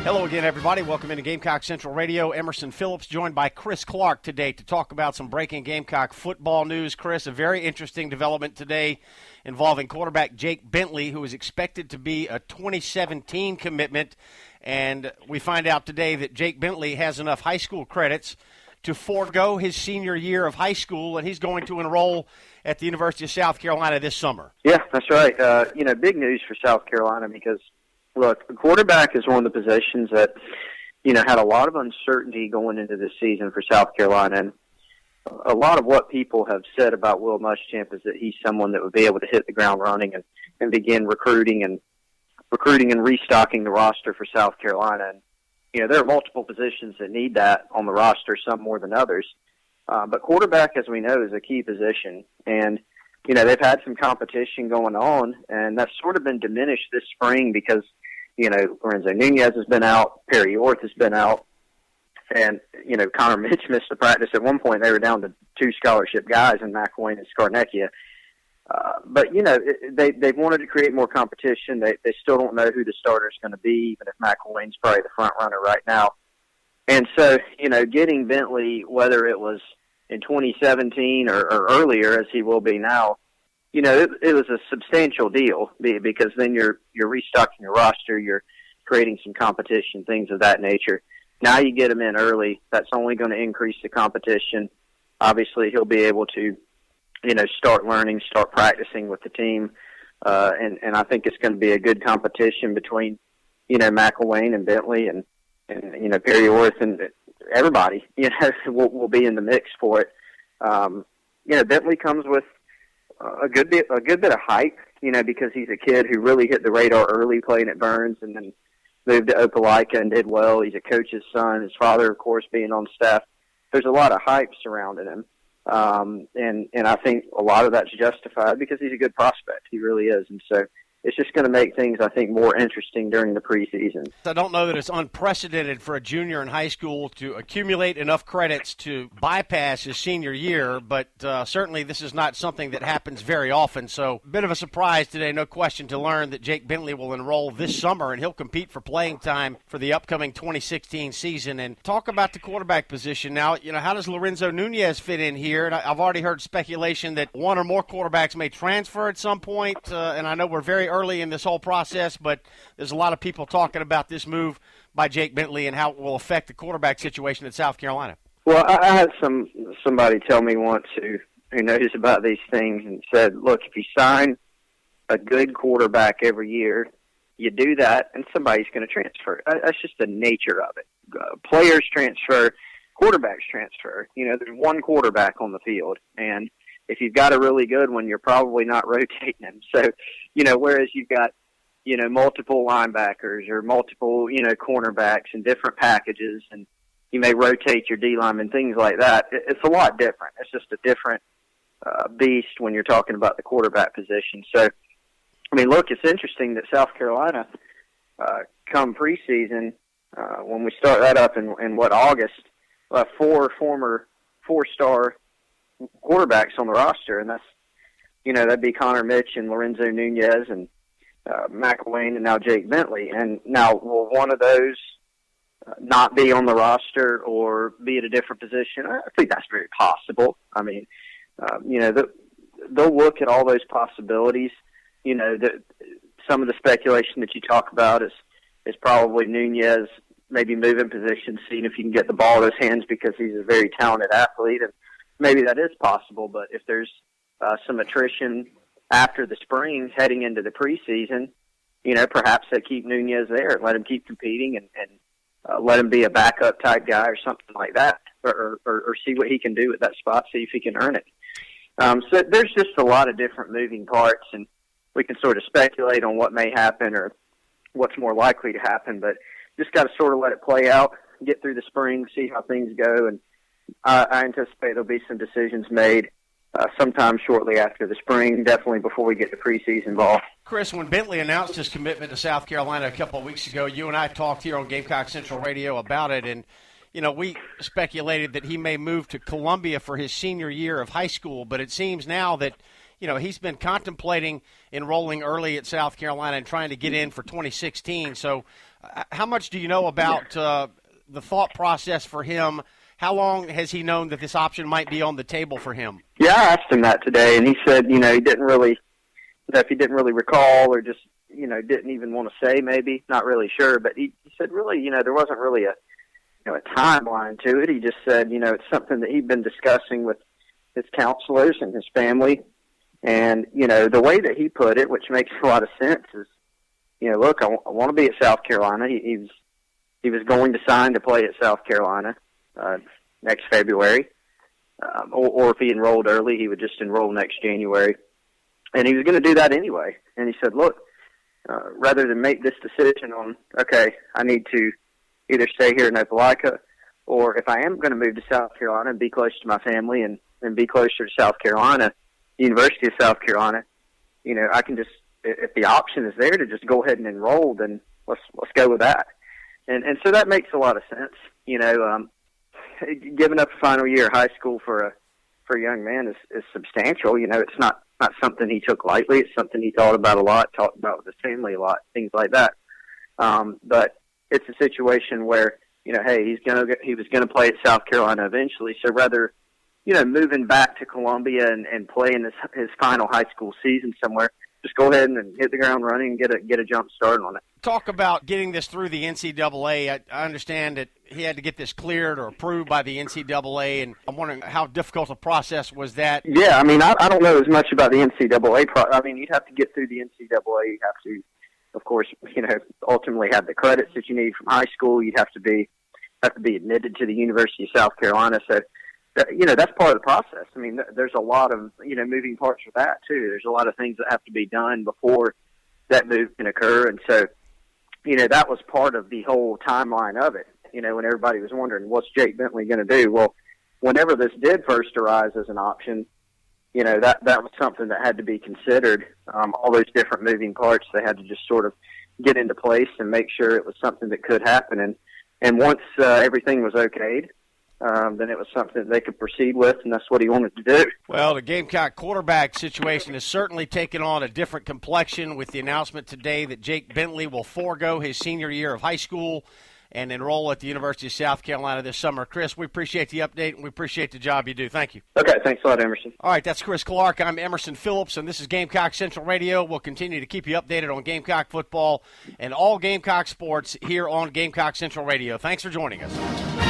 Hello again, everybody. Welcome into Gamecock Central Radio. Emerson Phillips joined by Chris Clark today to talk about some breaking Gamecock football news. Chris, a very interesting development today involving quarterback Jake Bentley, who is expected to be a 2017 commitment. And we find out today that Jake Bentley has enough high school credits to forego his senior year of high school, and he's going to enroll at the University of South Carolina this summer. Yeah, that's right. Big news for South Carolina because, look, the quarterback is one of the positions that, had a lot of uncertainty going into this season for South Carolina. And a lot of what people have said about Will Muschamp is that he's someone that would be able to hit the ground running and begin recruiting and restocking the roster for South Carolina. And, there are multiple positions that need that on the roster, some more than others. But quarterback, as we know, is a key position. And, they've had some competition going on, and that's sort of been diminished this spring because, Lorenzo Nunez has been out, Perry Orth has been out, and, Connor Mitch missed the practice. At one point, they were down to 2 scholarship guys in McElwain and Scarnecchia. But they've wanted to create more competition. They still don't know who the starter is going to be, even if McElwain's probably the front runner right now. And so, getting Bentley, whether it was in 2017 or earlier, as he will be now, it was a substantial deal because then you're restocking your roster, you're creating some competition, things of that nature. Now you get him in early. That's only going to increase the competition. Obviously, he'll be able to start learning, start practicing with the team. And I think it's going to be a good competition between, McElwain and Bentley and Perry Orth and everybody, will be in the mix for it. Bentley comes with a good bit of hype, because he's a kid who really hit the radar early playing at Burns and then moved to Opelika and did well. He's a coach's son. His father, of course, being on staff. There's a lot of hype surrounding him. And I think a lot of that's justified because he's a good prospect. He really is. And so it's just going to make things, I think, more interesting during the preseason. I don't know that it's unprecedented for a junior in high school to accumulate enough credits to bypass his senior year, but certainly this is not something that happens very often. So a bit of a surprise today, no question, to learn that Jake Bentley will enroll this summer and he'll compete for playing time for the upcoming 2016 season. And talk about the quarterback position now. How does Lorenzo Nunez fit in here? And I've already heard speculation that one or more quarterbacks may transfer at some point, and I know we're very early in this whole process, but there's a lot of people talking about this move by Jake Bentley and how it will affect the quarterback situation at South Carolina. Well, I had somebody tell me once who knows about these things and said, look, if you sign a good quarterback every year, you do that and somebody's going to transfer. That's just the nature of it. Players transfer, quarterbacks transfer. There's one quarterback on the field, and if you've got a really good one, you're probably not rotating them. So, whereas you've got, multiple linebackers or multiple, cornerbacks and different packages, and you may rotate your D-linemen, things like that. It's a lot different. It's just a different beast when you're talking about the quarterback position. So, look, it's interesting that South Carolina, come preseason, when we start that up in August, 4 former 4-star quarterbacks on the roster, and that's, that'd be Connor Mitch and Lorenzo Nunez and McElwain and now Jake Bentley. And now, will one of those not be on the roster or be at a different position? I think that's very possible. They'll look at all those possibilities. Some of the speculation that you talk about is probably Nunez maybe moving positions, seeing if he can get the ball in his hands because he's a very talented athlete, and maybe that is possible. But if there's some attrition after the spring heading into the preseason, perhaps they keep Nunez there, let him keep competing and let him be a backup type guy or something like that, or see what he can do at that spot, see if he can earn it. So there's just a lot of different moving parts, and we can sort of speculate on what may happen or what's more likely to happen, but just got to sort of let it play out, get through the spring, see how things go, and I anticipate there'll be some decisions made sometime shortly after the spring, definitely before we get to preseason ball. Chris, when Bentley announced his commitment to South Carolina a couple of weeks ago, you and I talked here on Gamecock Central Radio about it, and we speculated that he may move to Columbia for his senior year of high school, but it seems now that he's been contemplating enrolling early at South Carolina and trying to get in for 2016. So how much do you know about the thought process for him? How long has he known that this option might be on the table for him? Yeah, I asked him that today, and he said, he didn't really, if he didn't really recall or just, didn't even want to say maybe, not really sure. But he said really, there wasn't really a timeline to it. He just said, it's something that he'd been discussing with his counselors and his family. And, the way that he put it, which makes a lot of sense, is, look, I want to be at South Carolina. He was going to sign to play at South Carolina next February. Or if he enrolled early, he would just enroll next January. And he was going to do that anyway. And he said, look, rather than make this decision on, okay, I need to either stay here in Opelika, or if I am going to move to South Carolina and be close to my family and be closer to South Carolina, the University of South Carolina, I can just, if the option is there to just go ahead and enroll, then let's go with that. And so that makes a lot of sense. Giving up a final year of high school for a young man is substantial. It's not something he took lightly. It's something he thought about a lot, talked about with his family a lot, things like that. But it's a situation where, hey, he was gonna play at South Carolina eventually. So rather, moving back to Columbia and playing his final high school season somewhere, just go ahead and hit the ground running and get a jump start on it. Talk about getting this through the NCAA. I understand that he had to get this cleared or approved by the NCAA, and I'm wondering how difficult a process was that? Yeah, I don't know as much about the NCAA. You'd have to get through the NCAA. You have to, of course, ultimately have the credits that you need from high school. You'd have to be admitted to the University of South Carolina. So, that's part of the process. There's a lot of, moving parts for that, too. There's a lot of things that have to be done before that move can occur. And so, that was part of the whole timeline of it. When everybody was wondering, what's Jake Bentley going to do? Well, whenever this did first arise as an option, that was something that had to be considered. All those different moving parts, they had to just sort of get into place and make sure it was something that could happen. And once everything was okayed, then it was something they could proceed with, and that's what he wanted to do. Well, the Gamecock quarterback situation has certainly taken on a different complexion with the announcement today that Jake Bentley will forego his senior year of high school and enroll at the University of South Carolina this summer. Chris, we appreciate the update, and we appreciate the job you do. Thank you. Okay, thanks a lot, Emerson. All right, that's Chris Clark. I'm Emerson Phillips, and this is Gamecock Central Radio. We'll continue to keep you updated on Gamecock football and all Gamecock sports here on Gamecock Central Radio. Thanks for joining us.